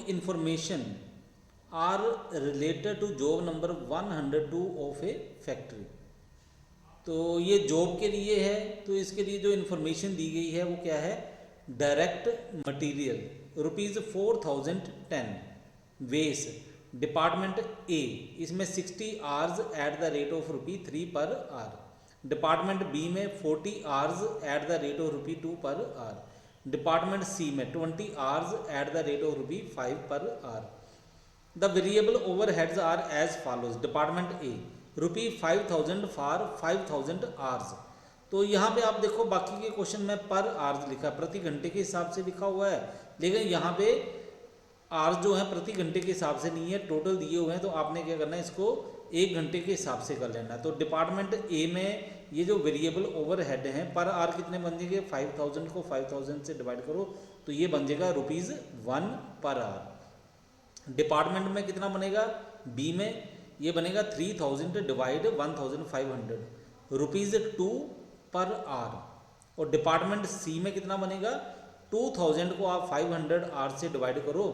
Information are related to job number 102 of a factory. तो ये job के लिए है, तो इसके लिए जो इन्फॉर्मेशन दी गई है वो क्या है, डायरेक्ट मटेरियल ₹4010 वेस डिपार्टमेंट ए, इसमें 60 hours at the rate of ₹3 per hour. Department B में 40 hours at the rate of ₹2 per hour. Department C में 20 hours at the rate of ₹5 per hour. The variable overheads are as follows. Department A ₹5000 for 5000 hours. तो यहाँ पे आप देखो बाकी के question में पर आवर्स लिखा, प्रति घंटे के हिसाब से लिखा हुआ है, लेकिन यहाँ पे आवर्स जो है प्रति घंटे के हिसाब से नहीं है, टोटल दिए हुए हैं। तो आपने क्या करना है, इसको 1 घंटे के हिसाब से कर लेना है। तो डिपार्टमेंट ए में ये जो वेरिएबल ओवरहेड हैं पर आवर कितने बन जाएंगे, 5000 को 5000 से डिवाइड करो तो ये बन जाएगा ₹1 पर आवर। डिपार्टमेंट में कितना बनेगा, बी में ये बनेगा 3000 डिवाइड 1500 ₹2 पर आवर। और डिपार्टमेंट सी में कितना बनेगा, 2000 को आप 500 आवर से डिवाइड करो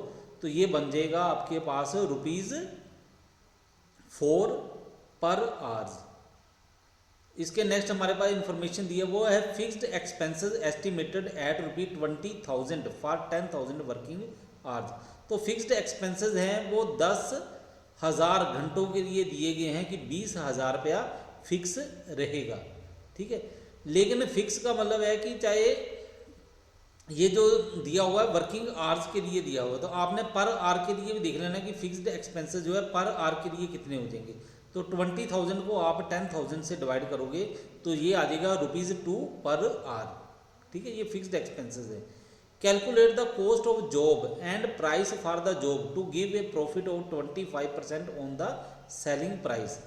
तो ये बन जाएगा आपके पास ₹4 पर आवर्स। इसके नेक्स्ट हमारे पास इंफॉर्मेशन दी है वो है fixed expenses estimated at ₹20,000 for 10,000 working hours. तो फिक्स्ड एक्सपेंसेस हैं वो 10,000 घंटों के लिए दिए गए हैं कि 20,000 रुपया फिक्स रहेगा, ठीक है। लेकिन फिक्स का मतलब है कि चाहे ये जो दिया हुआ है वर्किंग आवर्स के लिए दिया हुआ है, तो आपने पर आवर के लिए भी देख लेना कि फिक्स्ड एक्सपेंसेस जो है पर आवर के लिए कितने हो जाएंगे। तो 20,000 को आप 10,000 से डिवाइड करोगे तो ये आ जाएगा ₹2 पर आवर, ठीक है। ये फिक्स्ड एक्सपेंसेस है। Calculate the cost of job and price for the job to give a profit of 25% on the selling price.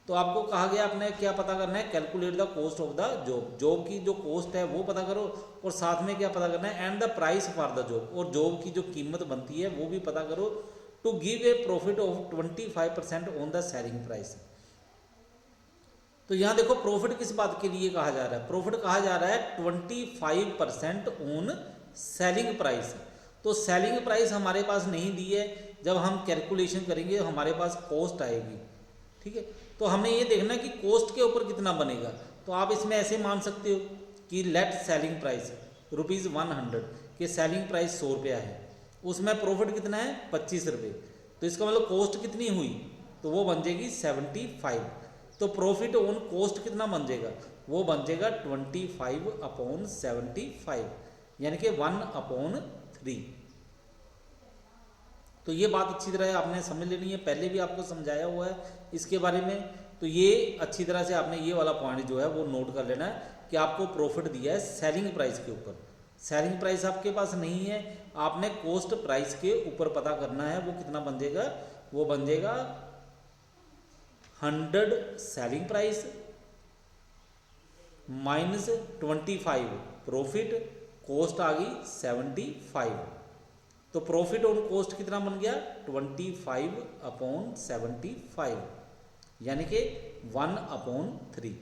तो आपको कहा गया आपने क्या पता करना है, calculate the cost of the job, job की जो कॉस्ट है वो पता करो, और साथ में क्या पता करना है, and the price for the job, और जॉब की जो कीमत बनती है वो भी पता करो, to give a profit of 25% on the selling price. तो यहाँ देखो प्रॉफिट किस बात के लिए कहा जा रहा है, प्रॉफिट कहा जा रहा है 25% ऑन सेलिंग प्राइस। तो सेलिंग प्राइस हमारे पास नहीं दी है, जब हम कैलकुलेशन करेंगे हमारे पास कॉस्ट आएगी, ठीक है। तो हमें ये देखना है कि कॉस्ट के ऊपर कितना बनेगा। तो आप इसमें ऐसे मान सकते हो कि लेट सेलिंग प्राइस ₹100 के सेलिंग प्राइस 100 रुपया है, उसमें प्रॉफिट कितना है 25 रुपये, तो इसका मतलब कॉस्ट कितनी हुई, तो वो बन जाएगी 75। तो प्रॉफिट ऑन कॉस्ट कितना बन जाएगा, वो बन जाएगा 25/75, यानी कि 1/3। तो ये बात अच्छी तरह आपने समझ लेनी है, पहले भी आपको समझाया हुआ है इसके बारे में। तो ये अच्छी तरह से आपने ये वाला पॉइंट जो है वो नोट कर लेना है कि आपको प्रॉफिट दिया है सेलिंग प्राइस के ऊपर। सेलिंग प्राइस आपके पास नहीं है, आपने कॉस्ट प्राइस के ऊपर पता करना है, वो कितना बन जाएगा, वो बन जाएगा 100 selling price minus 25 profit, cost आ गई 75। तो प्रॉफिट ऑन कॉस्ट कितना बन गया 25/75, यानी कि 1/3।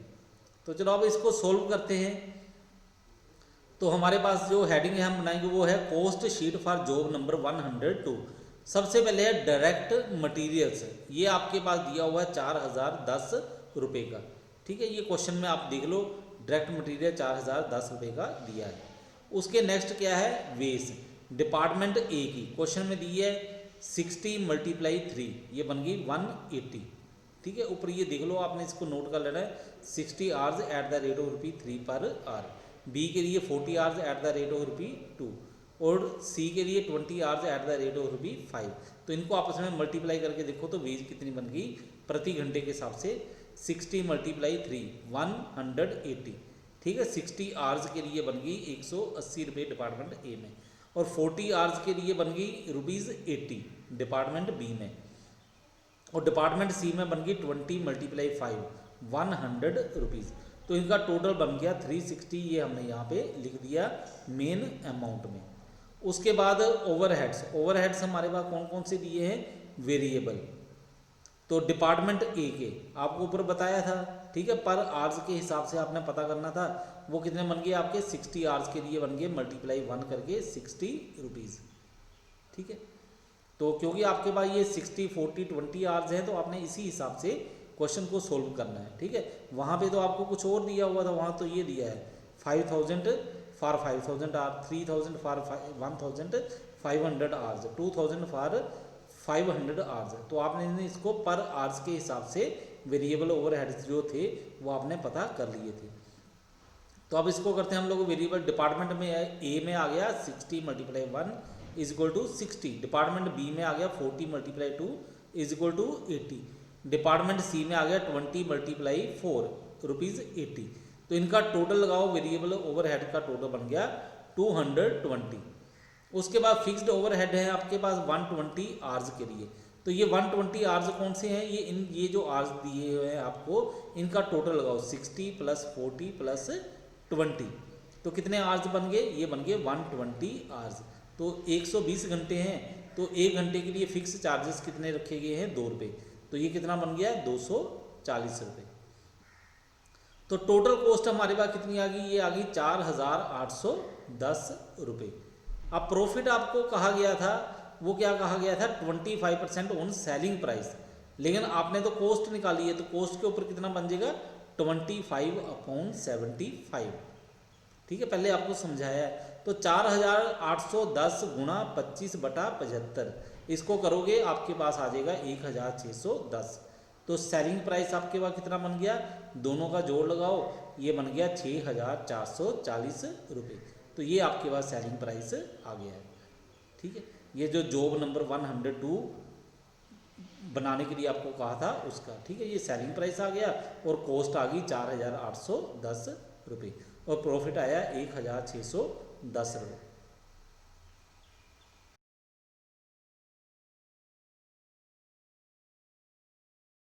तो चलो अब इसको सोल्व करते हैं। तो हमारे पास जो हेडिंग है हम बनाएंगे वो है cost sheet for job number 102। सबसे पहले है डायरेक्ट मटेरियल्स, ये आपके पास दिया हुआ है 4010 रुपये का, ठीक है। ये क्वेश्चन में आप देख लो, डायरेक्ट मटेरियल 4010 रुपये का दिया है। उसके नेक्स्ट क्या है, वेस डिपार्टमेंट ए की क्वेश्चन में दी है 60 × 3, ये बन गई 180, ठीक है। ऊपर ये देख लो, आपने इसको नोट कर लेना है, 60 hours at the rate of ₹3 per hour. B के लिए 40 hours at the rate of ₹2 और सी के लिए 20 hours at the rate of ₹5। तो इनको आपस में मल्टीप्लाई करके देखो तो वेज कितनी बन गई प्रति घंटे के हिसाब से, 60 × 3 180, ठीक है। 60 आवर्स के लिए बन गई 180 रुपये डिपार्टमेंट ए में, और 40 आवर्स के लिए बन गई ₹80 डिपार्टमेंट बी में, और डिपार्टमेंट सी में बन गई 20 × 5 100 रुपीज़। तो इनका टोटल बन गया 360, ये हमने यहाँ पे लिख दिया मेन अमाउंट में। उसके बाद ओवरहेड्स, ओवरहेड्स हमारे पास कौन कौन से दिए हैं, वेरिएबल। तो डिपार्टमेंट ए के आपको ऊपर बताया था, ठीक है, पर आवर्स के हिसाब से आपने पता करना था, वो कितने बन गए आपके 60 आवर्स के लिए बन गए ×1 करके 60 रुपीज़, ठीक है। तो क्योंकि आपके पास ये 60 40 20 आवर्स हैं तो आपने इसी हिसाब से क्वेश्चन को सोल्व करना है, ठीक है। वहाँ पे तो आपको कुछ और दिया हुआ था, वहाँ तो ये दिया है 5000 for 5000 hour, 3000 for 1500 hours, 2000 for 500 hours. तो आपने इसको पर आवर्स के हिसाब से वेरिएबल ओवरहेड्स जो थे वो आपने पता कर लिए थे। तो अब इसको करते हैं हम लोग वेरिएबल। डिपार्टमेंट में ए में आ गया 60 × 1 is equal to 60। Department B में आ गया 40 × 2 is equal to 80। Department C में आ गया 20 × 4 ₹80। तो इनका टोटल लगाओ, वेरिएबल ओवरहेड का टोटल बन गया 220। उसके बाद फिक्स्ड ओवरहेड है आपके पास 120 आवर्स के लिए। तो ये 120 आवर्स कौन से हैं, ये जो आवर्स दिए हुए हैं आपको, इनका टोटल लगाओ 60 + 40 + 20। तो कितने आवर्स बन गए, ये बन गए 120 आवर्स। तो 120 घंटे हैं, तो 1 घंटे के लिए फिक्स चार्जेस कितने रखे गए हैं, 2 रुपये। तो ये कितना बन गया 240 रुपये। तो टोटल कॉस्ट हमारे पास कितनी आ गई, ये आ गई 4810 रुपये। अब प्रॉफिट आपको कहा गया था, वो क्या कहा गया था 25% ऑन सेलिंग प्राइस, लेकिन आपने तो कॉस्ट निकाली है, तो कॉस्ट के ऊपर कितना बन जाएगा 25/75। ठीक है, पहले आपको समझाया है। तो 4810 × 25/75 इसको करोगे आपके पास आ जाएगा 1610। तो सेलिंग प्राइस आपके पास कितना बन गया, दोनों का जोड़ लगाओ, ये बन गया 6440 रुपये। तो ये आपके पास सेलिंग प्राइस आ गया है। ठीक है, ये जो जॉब नंबर 102 बनाने के लिए आपको कहा था उसका, ठीक है, ये सेलिंग प्राइस आ गया और कॉस्ट आ गई 4810 रुपये और प्रॉफिट आया 1610 रुपये।